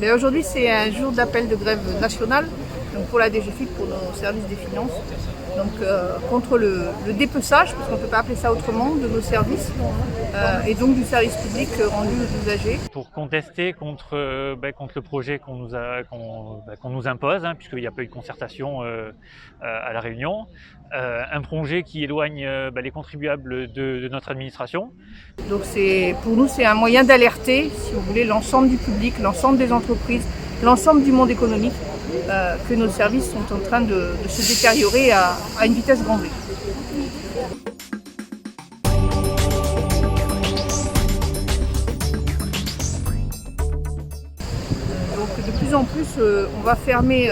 Mais aujourd'hui, c'est un jour d'appel de grève nationale, donc pour la DGFiP, pour nos services des finances, donc contre le dépeçage, parce qu'on ne peut pas appeler ça autrement, de nos services, et donc du service public rendu aux usagers. Pour contester contre le projet qu'on nous impose, hein, puisqu'il n'y a pas eu de concertation à La Réunion, un projet qui éloigne les contribuables de notre administration. Donc pour nous, c'est un moyen d'alerter, si vous voulez, l'ensemble du public, l'ensemble des entreprises, l'ensemble du monde économique, que nos services sont en train de se détériorer à une vitesse grand V. Donc de plus en plus, on va fermer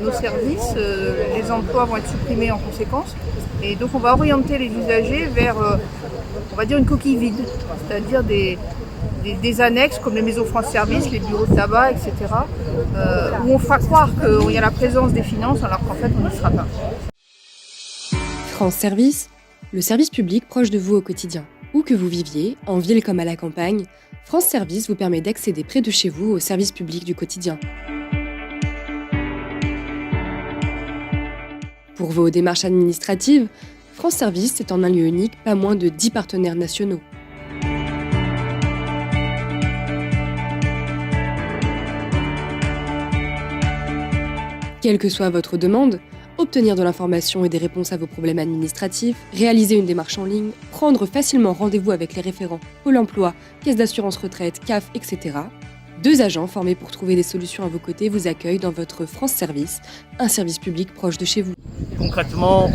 nos services, les emplois vont être supprimés en conséquence, et donc on va orienter les usagers vers, on va dire, une coquille vide, c'est-à-dire des annexes comme les maisons France Service, les bureaux de tabac, etc., où on fera croire qu'il y a la présence des finances alors qu'en fait on n'y sera pas. France Service, le service public proche de vous au quotidien. Où que vous viviez, en ville comme à la campagne, France Service vous permet d'accéder près de chez vous aux services publics du quotidien. Pour vos démarches administratives, France Service est en un lieu unique pas moins de 10 partenaires nationaux. Quelle que soit votre demande, obtenir de l'information et des réponses à vos problèmes administratifs, réaliser une démarche en ligne, prendre facilement rendez-vous avec les référents Pôle emploi, Caisse d'assurance retraite, CAF, etc. 2 agents formés pour trouver des solutions à vos côtés vous accueillent dans votre France Service, un service public proche de chez vous. Concrètement,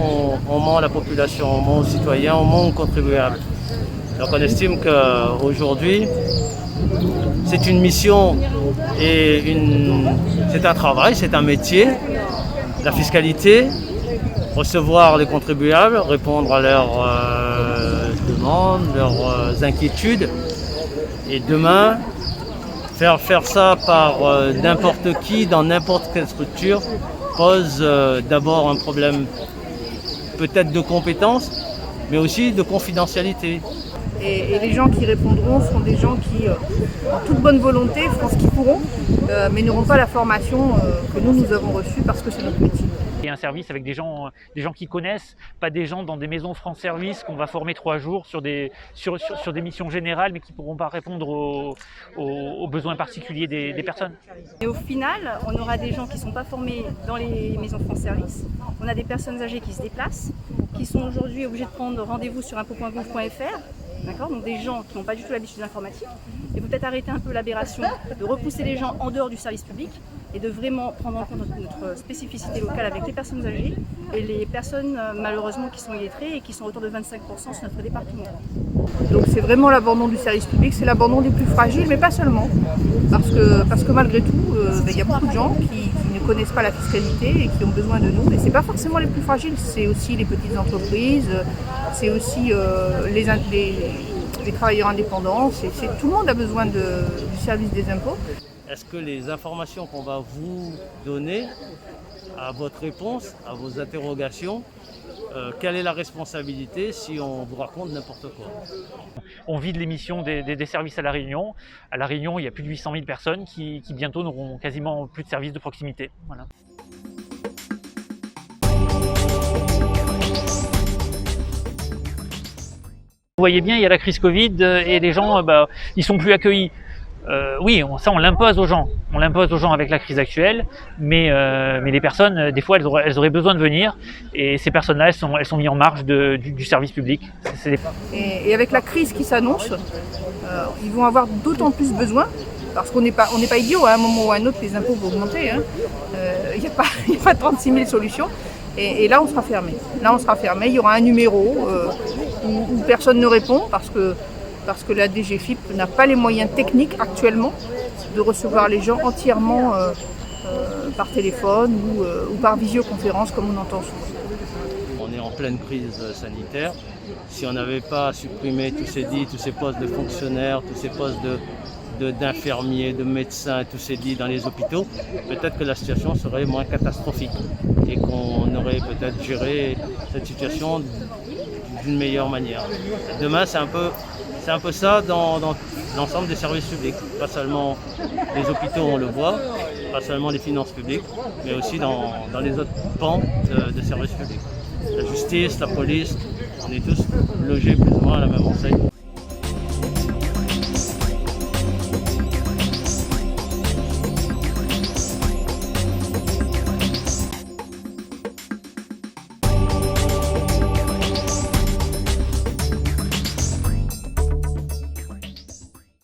on ment à la population, on ment aux citoyens, on ment aux contribuables. Donc on estime qu'aujourd'hui, c'est une mission et c'est un travail, c'est un métier. La fiscalité, recevoir les contribuables, répondre à leurs demandes, leurs inquiétudes. Et demain, faire ça par n'importe qui, dans n'importe quelle structure, pose d'abord un problème peut-être de compétence, mais aussi de confidentialité. Et les gens qui répondront seront des gens qui, en toute bonne volonté, feront ce qu'ils pourront, mais n'auront pas la formation que nous avons reçue parce que c'est notre métier. Et un service avec des gens qui connaissent, pas des gens dans des maisons France Service qu'on va former 3 jours sur des missions générales, mais qui ne pourront pas répondre aux besoins particuliers des personnes. Et au final, on aura des gens qui ne sont pas formés dans les maisons France Service. On a des personnes âgées qui se déplacent, qui sont aujourd'hui obligées de prendre rendez-vous sur impôt.gouv.fr. D'accord, donc des gens qui n'ont pas du tout l'habitude de l'informatique, et peut-être arrêter un peu l'aberration de repousser les gens en dehors du service public et de vraiment prendre en compte notre spécificité locale avec les personnes âgées et les personnes malheureusement qui sont illettrées et qui sont autour de 25% sur notre département. Donc c'est vraiment l'abandon du service public, c'est l'abandon des plus fragiles, mais pas seulement, parce que malgré tout, il y a beaucoup de gens qui ne connaissent pas la fiscalité et qui ont besoin de nous, et c'est pas forcément les plus fragiles, c'est aussi les petites entreprises, c'est aussi les travailleurs indépendants, tout le monde a besoin du service des impôts. Est-ce que les informations qu'on va vous donner à votre réponse, à vos interrogations, quelle est la responsabilité si on vous raconte n'importe quoi? On vide l'émission des services à La Réunion. À La Réunion, il y a plus de 800 000 personnes qui bientôt n'auront quasiment plus de services de proximité. Voilà. Vous voyez bien, il y a la crise Covid et les gens, ils sont plus accueillis. Oui, on l'impose aux gens. On l'impose aux gens avec la crise actuelle, mais les personnes, des fois, elles auraient besoin de venir, et ces personnes-là, elles sont mises en marge du service public. Et avec la crise qui s'annonce, ils vont avoir d'autant plus besoin, parce qu'on n'est pas idiot, à un moment ou à un autre, les impôts vont augmenter. Il n'y a pas 36 000 solutions. Et là, on sera fermé. Il y aura un numéro où personne ne répond, parce que la DGFiP n'a pas les moyens techniques actuellement de recevoir les gens entièrement par téléphone ou par visioconférence comme on entend souvent. On est en pleine crise sanitaire. Si on n'avait pas supprimé tous ces postes de fonctionnaires, tous ces postes d'infirmiers, de médecins, tous ces lits dans les hôpitaux, peut-être que la situation serait moins catastrophique et qu'on aurait peut-être géré cette situation d'une meilleure manière. Demain, c'est un peu ça dans l'ensemble des services publics, pas seulement les hôpitaux, on le voit, pas seulement les finances publiques, mais aussi dans les autres pans de services publics. La justice, la police, on est tous logés plus ou moins à la même enseigne.